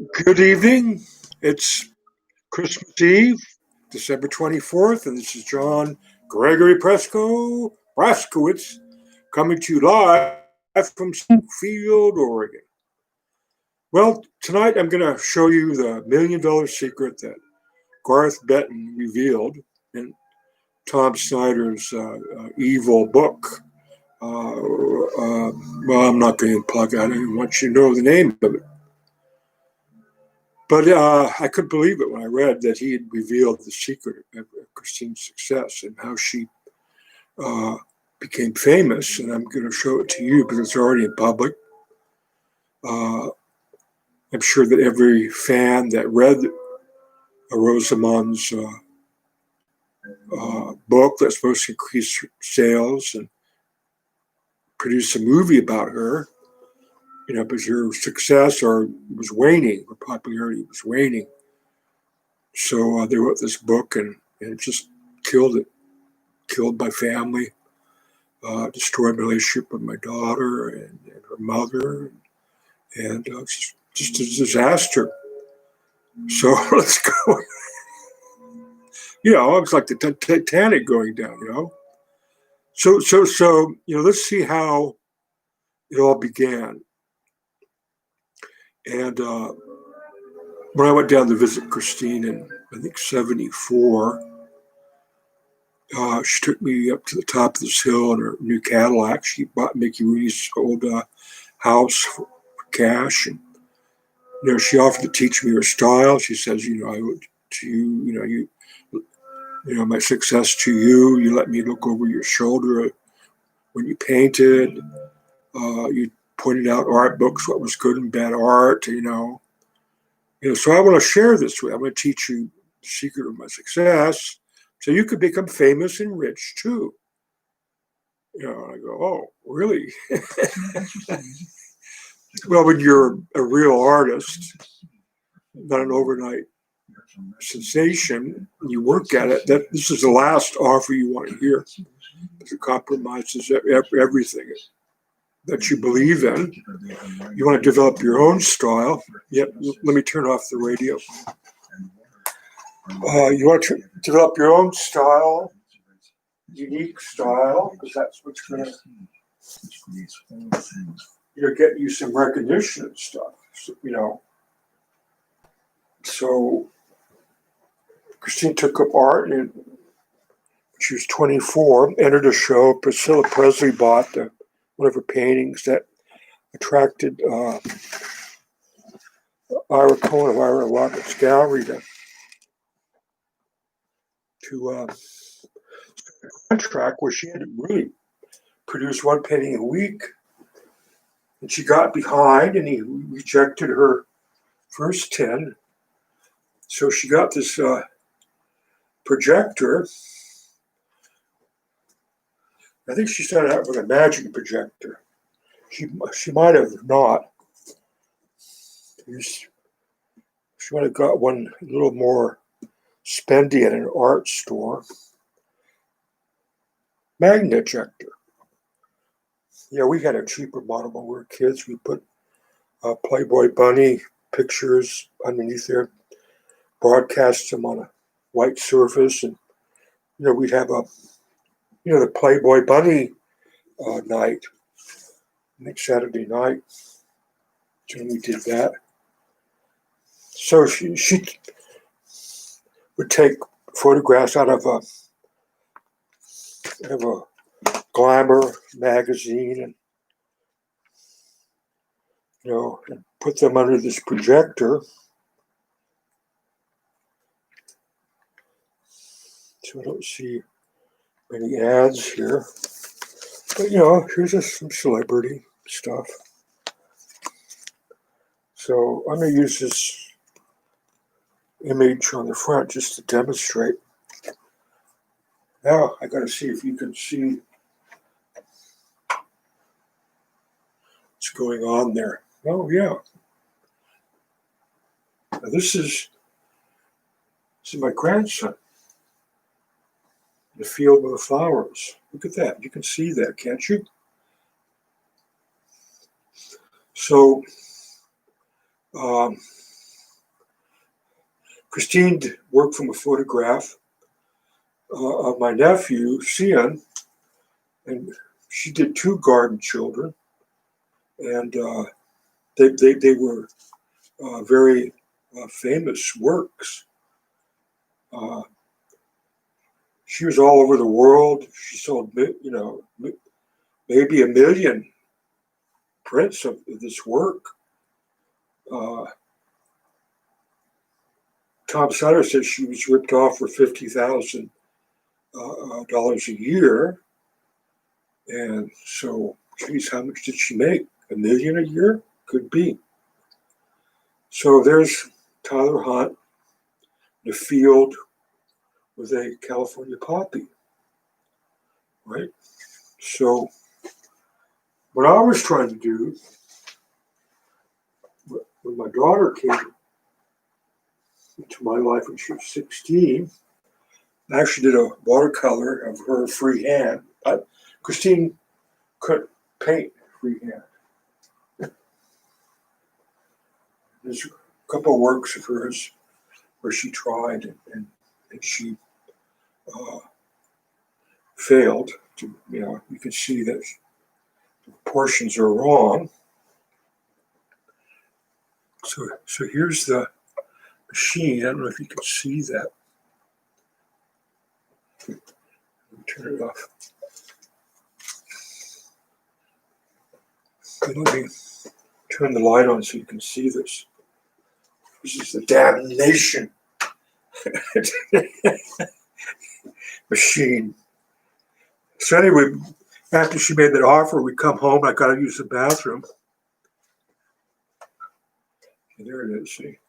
Good evening. It's Christmas Eve, December 24th, and this is John Gregory Praskowitz coming to you live from Field, Oregon. Well, tonight I'm going to show you the $1,000,000 secret that Garth Benton revealed in Tom Snyder's evil book. Well, I'm not going to plug that. I didn't want you to know the name of it. But I couldn't believe it when I read that he had revealed the secret of Christine's success and how she became famous. And I'm going to show it to you because it's already in public. I'm sure that every fan that read Rosamond's book that's supposed to increase sales and produce a movie about her, because her success was waning, her popularity was waning. So they wrote this book and it just killed it. Killed my family, destroyed my relationship with my daughter and her mother, and just a disaster. So let's go. It's like the Titanic going down. So let's see how it all began. And when I went down to visit Christine in, I think, 1974, she took me up to the top of this hill in her new Cadillac. She bought Mickey Rooney's old house for cash. And, she offered to teach me her style. She says, I owe it to you, my success to you. You let me look over your shoulder when you painted. You pointed out art books, what was good and bad art, So I want to share this with you. I'm going to teach you the secret of my success so you could become famous and rich too. And I go, oh, really? Well, when you're a real artist, not an overnight sensation, you work at it, this is the last offer you want to hear. It compromises everything that you believe in. You want to develop your own style. Yet, let me turn off the radio. You want to develop your own style, unique style, because that's what's going to get you some recognition and stuff. So Christine took up art, and when she was 24, entered a show. Priscilla Presley bought one of her paintings that attracted Ira Cohen of Ira Rocket's gallery to a contract where she had to really produce one painting a week. And she got behind, and he rejected her first 10. So she got this projector. I think she started out with a magic projector. She might have not. She might have got one a little more spendy at an art store. Magnet ejector. Yeah, we had a cheaper model when we were kids. We put Playboy bunny pictures underneath there, broadcast them on a white surface, and we'd have the Playboy bunny night, next Saturday night. So we did that. So she would take photographs out of a Glamour magazine, and put them under this projector. So I don't see any ads here, but here's just some celebrity stuff. So I'm going to use this image on the front just to demonstrate. Now I got to see if you can see what's going on there. Oh yeah. Now this is my grandson. The field with the flowers. Look at that. You can see that, can't you? So Christine worked from a photograph of my nephew, Cian, and she did 2 garden children, and they were very famous works. She was all over the world. She sold, maybe 1 million prints of this work. Tom Sutter says she was ripped off for $50,000 a year. And so, geez, how much did she make? 1 million a year? Could be. So there's Tyler Hunt in a field with a California poppy, right? So what I was trying to do when my daughter came into my life when she was 16, I actually did a watercolor of her freehand. Christine couldn't paint freehand. There's a couple of works of hers where she tried and she failed. You can see that the proportions are wrong. So here's the machine. I don't know if you can see that. Let me turn it off. Let me turn the light on so you can see this. This is the damnation machine. So anyway, after she made that offer, we come home. I got to use the bathroom. And there it is. See.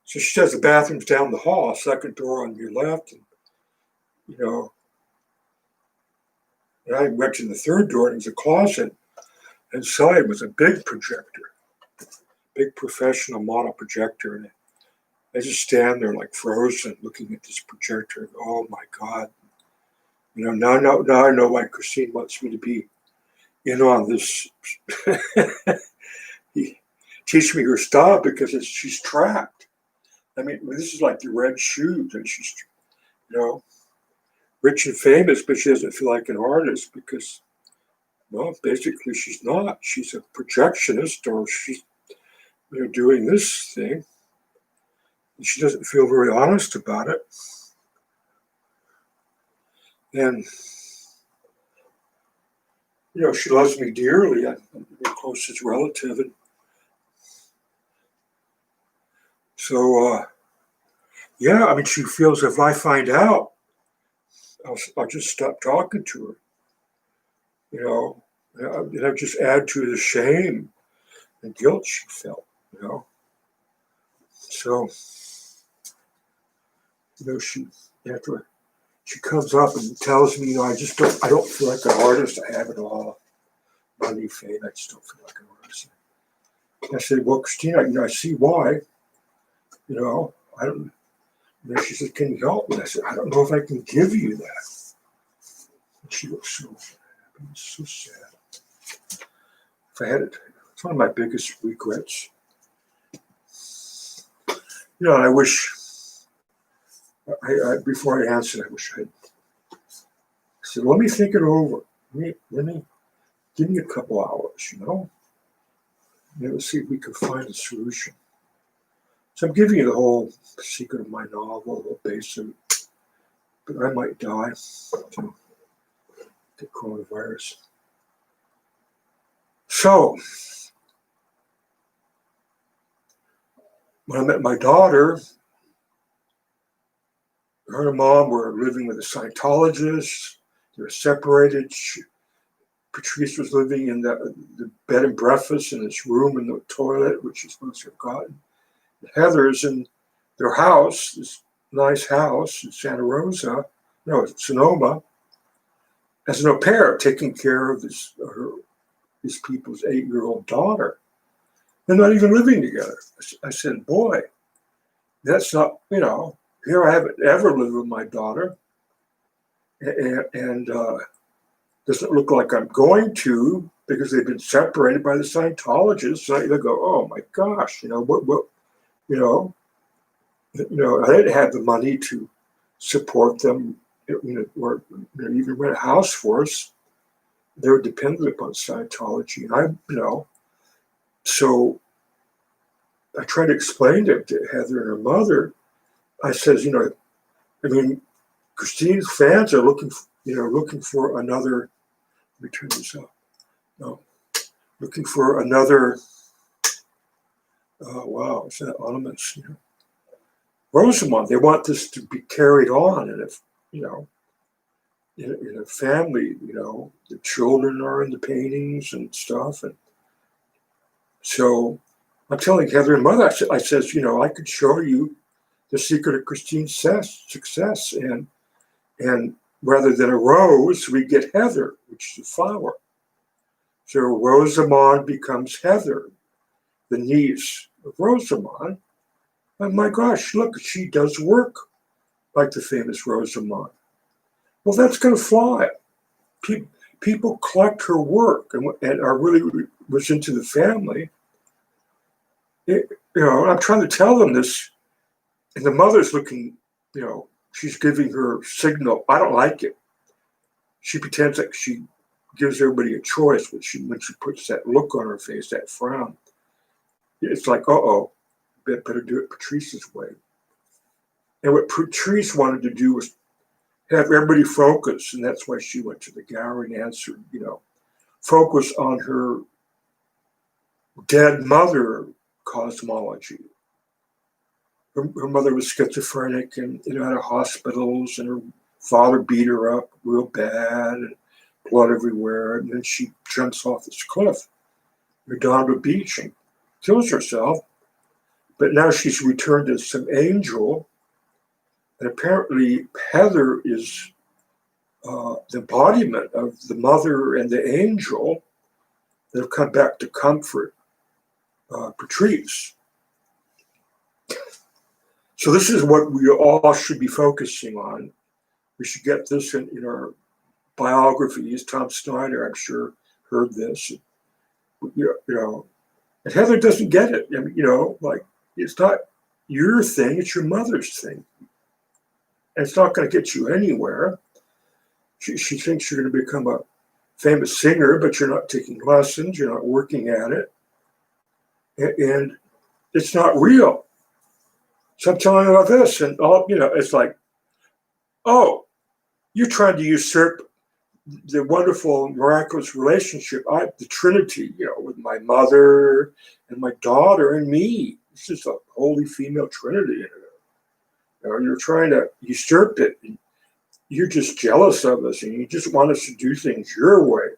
So she says the bathroom's down the hall, second door on your left, and and I went to the third door, and there's a closet. Inside was a big projector, big professional model projector, and I just stand there like frozen, looking at this projector. Oh my God! Now I know why Christine wants me to be in on this. Teach me her style because she's trapped. I mean, this is like the red shoes, and she's, rich and famous, but she doesn't feel like an artist because, well, basically she's not. She's a projectionist, or she's, doing this thing, and she doesn't feel very honest about it. And, she loves me dearly. I'm her closest relative, and so, she feels if I find out, I'll just stop talking to her, and I'll just add to the shame and guilt she felt, So, she comes up and tells me, I don't feel like an artist. I have it all. Money, fame, I just don't feel like an artist. I said, well, Christina, I see why. I don't. She said, can you help me? I said, I don't know if I can give you that. And she looked so happy, so sad. If I had it, it's one of my biggest regrets. I wish, before I answered, I wish I said, let me think it over. Let me give me a couple hours, Let's see if we can find a solution. So I'm giving you the whole secret of my novel, the whole base of it. But I might die from the coronavirus. So, when I met my daughter, her and her mom were living with a Scientologist. They were separated. Patrice was living in the bed and breakfast in this room in the toilet, which she's supposed to have gotten. Heather's in their house, this nice house in Sonoma, as an au pair, taking care of these people's 8-year-old daughter. They're not even living together. I said, boy, that's not, here I haven't ever lived with my daughter, and doesn't look like I'm going to. because they've been separated by the Scientologists. So they go, oh my gosh, what, I didn't have the money to support them, or even rent a house for us. They were dependent upon Scientology, and so I tried to explain to Heather and her mother. I says, Christine's fans are looking for another. Let me turn this up. No, looking for another. Wow, is that ominous? Rosamond. They want this to be carried on, and if in a family, the children are in the paintings and stuff, and so I'm telling Heather and Mother, I says, I could show you the secret of Christine's success, and rather than a rose, we get Heather, which is a flower. So Rosamond becomes Heather, the niece of Rosamond. And my gosh, look, she does work like the famous Rosamond. Well, that's going to fly. People collect her work and are really was into the family. And I'm trying to tell them this, and the mother's looking, she's giving her signal. I don't like it. She pretends like she gives everybody a choice, but when she puts that look on her face, that frown, it's like, better do it Patrice's way. And what Patrice wanted to do was have everybody focus, and that's why she went to the gallery and answered, focus on her dead mother cosmology. Her mother was schizophrenic and out of hospitals, and her father beat her up real bad, and blood everywhere. And then she jumps off this cliff, Redondo Beach, and kills herself. But now she's returned as some angel, and apparently Heather is the embodiment of the mother and the angel that have come back to comfort Patrice. So this is what we all should be focusing on. We should get this in our biographies. Tom Snyder, I'm sure, heard this. And Heather doesn't get it. It's not your thing, it's your mother's thing. And it's not going to get you anywhere. She thinks you're going to become a famous singer, but you're not taking lessons, you're not working at it. And it's not real. So I'm telling you about this, and it's like, oh, you're trying to usurp the wonderful, miraculous relationship, the Trinity, with my mother and my daughter and me. It's just a holy female Trinity. You're trying to usurp it. You're just jealous of us, and you just want us to do things your way.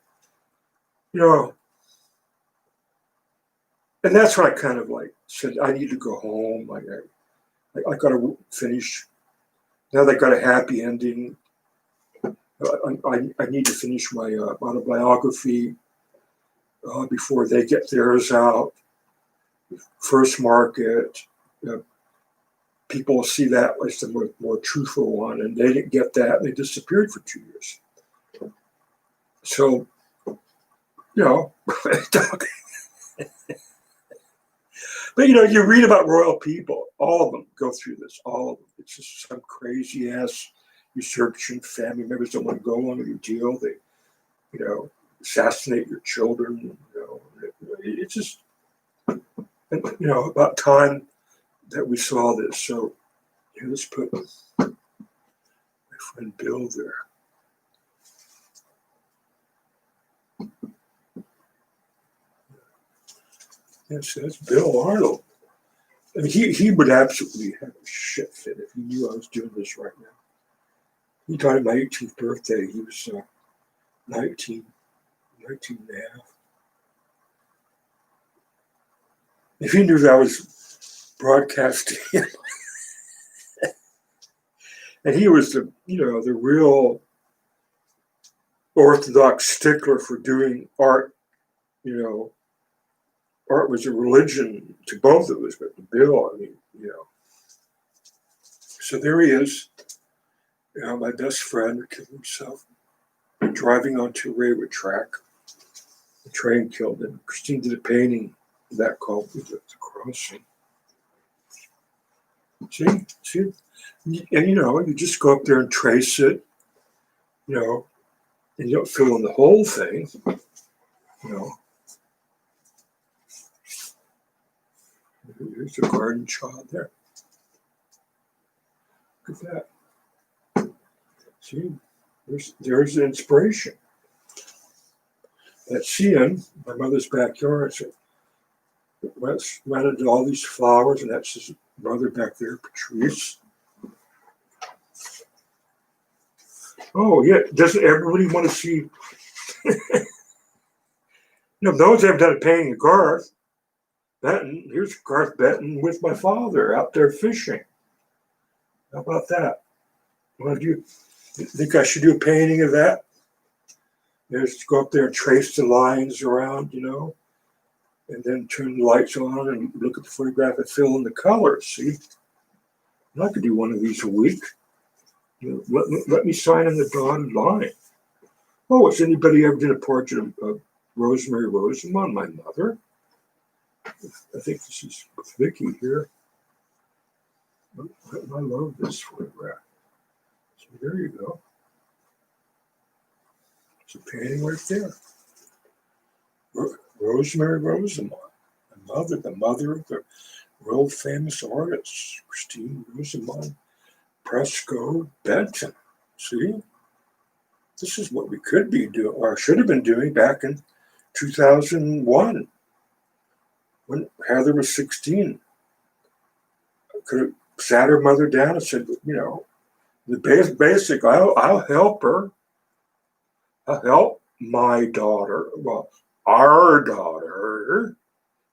And that's when I kind of said, I need to go home. I got to finish. Now they got a happy ending. I need to finish my autobiography before they get theirs out. First market. People see that as the more truthful one, and they didn't get that. They disappeared for 2 years. So, but you read about royal people. All of them go through this. All of them. It's just some crazy ass usurpation. Family members don't want to go along with your deal. They, assassinate your children. It's just, about time that we saw this. So let's put my friend Bill there. Yes, that's Bill Arnold. I mean, he would absolutely have a shit fit if he knew I was doing this right now. He died on my 18th birthday. He was 19 and a half. If he knew that I was broadcasting, and he was the real orthodox stickler for doing art. Art was a religion to both of us, but Bill, So there he is, my best friend, killed himself, driving onto a railroad track. The train killed him. Christine did a painting of that called The Crossing. See? And you just go up there and trace it, and you don't fill in the whole thing, Here's a garden child there. Look at that. See, there's the inspiration. At Cian, my mother's backyard, so went into all these flowers, and that's his mother back there, Patrice. Oh, yeah, doesn't everybody want to see? No one's ever done a painting of Garth Benton. Here's Garth Benton with my father out there fishing. How about that? Do you think I should do a painting of that? Just go up there and trace the lines around, and then turn the lights on and look at the photograph and fill in the colors. See, I could do one of these a week. Let me sign in the dotted line. Oh, has anybody ever did a portrait of Rosamond, my mother? I think this is Vicky here. I love this photograph. So there you go. It's a painting right there. Rosamond, the mother of the world famous artist, Christine Rosamond Prescott Benton. See? This is what we could be doing, or should have been doing back in 2001 when Heather was 16. I could have sat her mother down and said, the basic, I'll help her. I'll help my daughter. Well, our daughter.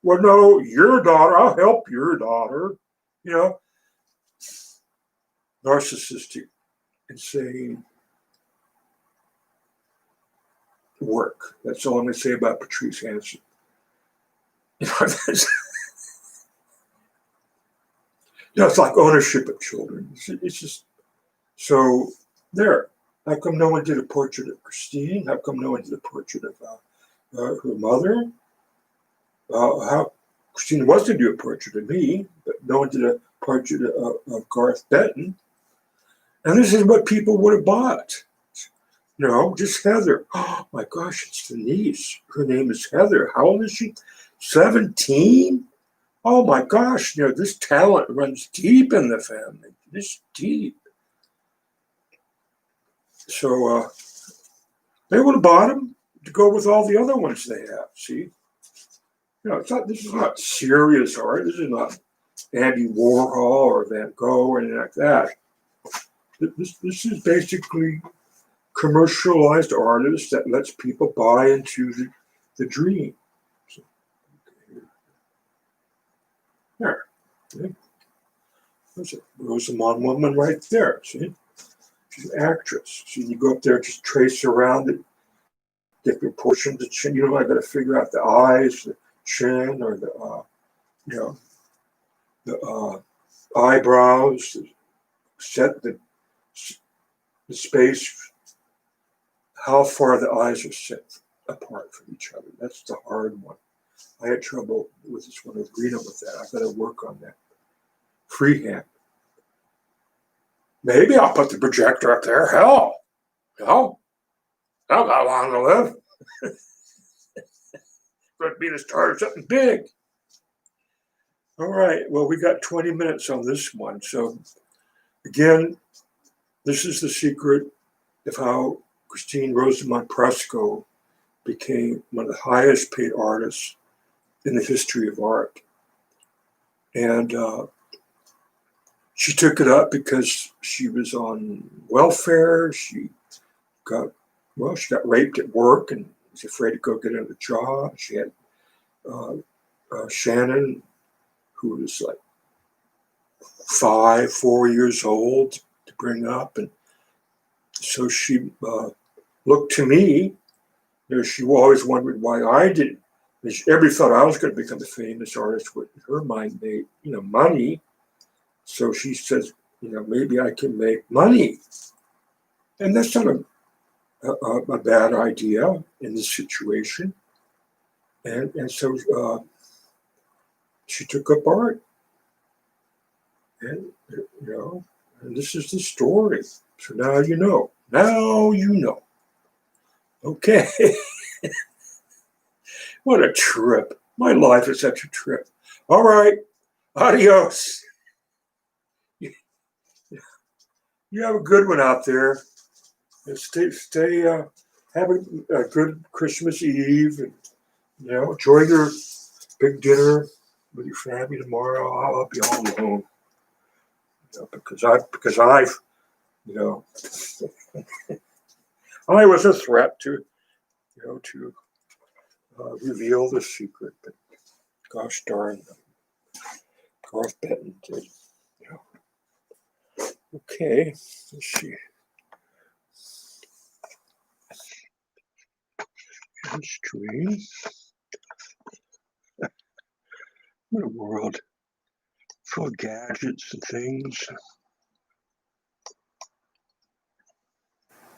Well, no, your daughter. I'll help your daughter. Narcissistic, insane work. That's all I'm going to say about Patrice Hanson. It's like ownership of children. It's just so there. How come no one did a portrait of Christine? How come no one did a portrait of her mother? How Christine was to do a portrait of me, but no one did a portrait of Garth Benton. And this is what people would have bought. Just Heather. Oh my gosh, it's the niece. Her name is Heather. How old is she? 17? Oh my gosh, this talent runs deep in the family. This deep. So they would have bought them to go with all the other ones they have. See? This is not serious art. This is not Andy Warhol or Van Gogh or anything like that. This is basically commercialized artists that lets people buy into the dream. So, there. See? There's a Rosamond woman right there. See? She's an actress. So you go up there, just trace around it, get proportions, the chin. I got to figure out the eyes, the chin, or the eyebrows, set the space, how far the eyes are set apart from each other. That's the hard one. I had trouble with this one with Reno with that. I've got to work on that. Freehand. Maybe I'll put the projector up there. Hell, I've got long to live. Going to be the start of something big. All right. Well, we got 20 minutes on this one. So, again, this is the secret of how Christine Rosamond Prescott became one of the highest paid artists in the history of art. And she took it up because she was on welfare. She got raped at work and was afraid to go get another job. She had Shannon, who was like 4 years old to bring up. And so she looked to me. She always wondered why I didn't. Everybody thought I was going to become a famous artist. With her mind made, money. So she says, maybe I can make money. And that's not a bad idea in this situation. And so she took up art, and and this is the story. So now you know. Now you know. Okay. What a trip. My life is such a trip. All right. Adios. You have a good one out there. And stay. Have a good Christmas Eve, and enjoy your big dinner with your family tomorrow. I'll be all alone, because I've you know I was a threat to reveal the secret, but gosh darn, Garth Benton did. Yeah. Okay, let's see. Stream. What a world full of gadgets and things.